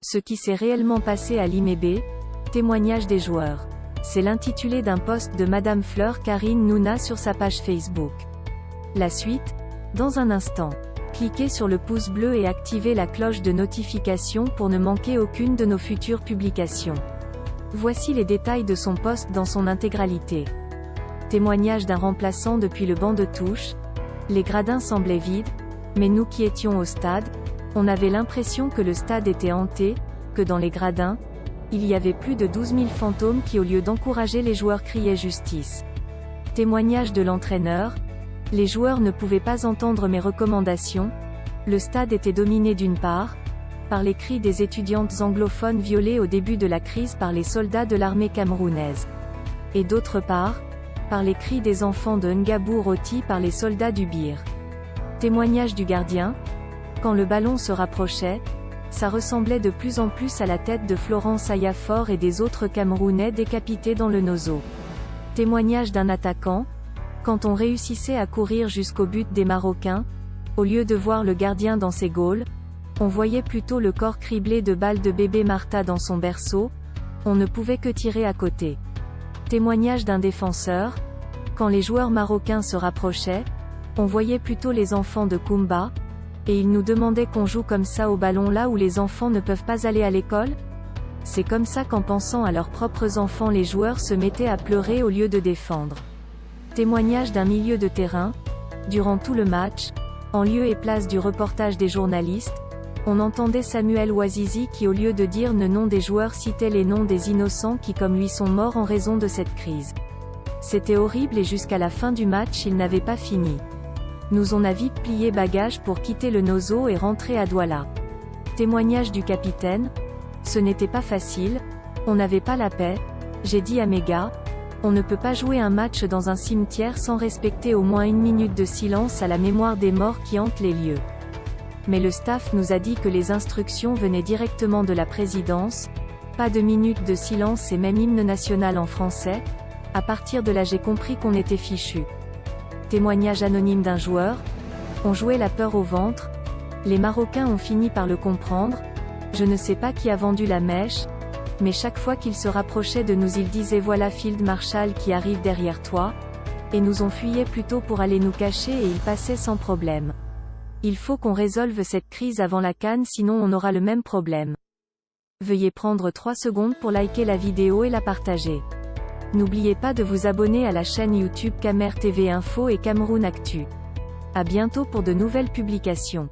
Ce qui s'est réellement passé à l'IMEB, témoignage des joueurs. C'est l'intitulé d'un post de Madame Fleur Karine Nouna sur sa page Facebook. La suite, dans un instant. Cliquez sur le pouce bleu et activez la cloche de notification pour ne manquer aucune de nos futures publications. Voici les détails de son post dans son intégralité. Témoignage d'un remplaçant depuis le banc de touche. Les gradins semblaient vides, mais nous qui étions au stade, on avait l'impression que le stade était hanté, que dans les gradins, il y avait plus de 12 000 fantômes qui au lieu d'encourager les joueurs criaient justice. Témoignage de l'entraîneur. Les joueurs ne pouvaient pas entendre mes recommandations. Le stade était dominé d'une part, par les cris des étudiantes anglophones violées au début de la crise par les soldats de l'armée camerounaise. Et d'autre part, par les cris des enfants de Ngabou Roti par les soldats du Bir. Témoignage du gardien. Quand le ballon se rapprochait, ça ressemblait de plus en plus à la tête de Florence Ayafor et des autres Camerounais décapités dans le Nozo. Témoignage d'un attaquant. Quand on réussissait à courir jusqu'au but des Marocains, au lieu de voir le gardien dans ses goals, on voyait plutôt le corps criblé de balles de bébé Martha dans son berceau, on ne pouvait que tirer à côté. Témoignage d'un défenseur. Quand les joueurs marocains se rapprochaient, on voyait plutôt les enfants de Kumba, et ils nous demandaient qu'on joue comme ça au ballon là où les enfants ne peuvent pas aller à l'école? C'est comme ça qu'en pensant à leurs propres enfants les joueurs se mettaient à pleurer au lieu de défendre. Témoignage d'un milieu de terrain. Durant tout le match, en lieu et place du reportage des journalistes, on entendait Samuel Ouazizi qui au lieu de dire le nom des joueurs citait les noms des innocents qui comme lui sont morts en raison de cette crise. C'était horrible et jusqu'à la fin du match il n'avait pas fini. Nous on a vite plié bagages pour quitter le Nozo et rentrer à Douala. Témoignage du capitaine. Ce n'était pas facile, on n'avait pas la paix, j'ai dit à mes gars, on ne peut pas jouer un match dans un cimetière sans respecter au moins une minute de silence à la mémoire des morts qui hantent les lieux. Mais le staff nous a dit que les instructions venaient directement de la présidence, pas de minute de silence et même hymne national en français. À partir de là j'ai compris qu'on était fichu. Témoignage anonyme d'un joueur. On jouait la peur au ventre. Les Marocains ont fini par le comprendre. Je ne sais pas qui a vendu la mèche, mais chaque fois qu'ils se rapprochaient de nous ils disaient voilà Field Marshal qui arrive derrière toi, et nous on fuyait plutôt pour aller nous cacher et ils passaient sans problème. Il faut qu'on résolve cette crise avant la CAN sinon on aura le même problème. Veuillez prendre 3 secondes pour liker la vidéo et la partager. N'oubliez pas de vous abonner à la chaîne YouTube Camer TV Info et Cameroun Actu. À bientôt pour de nouvelles publications.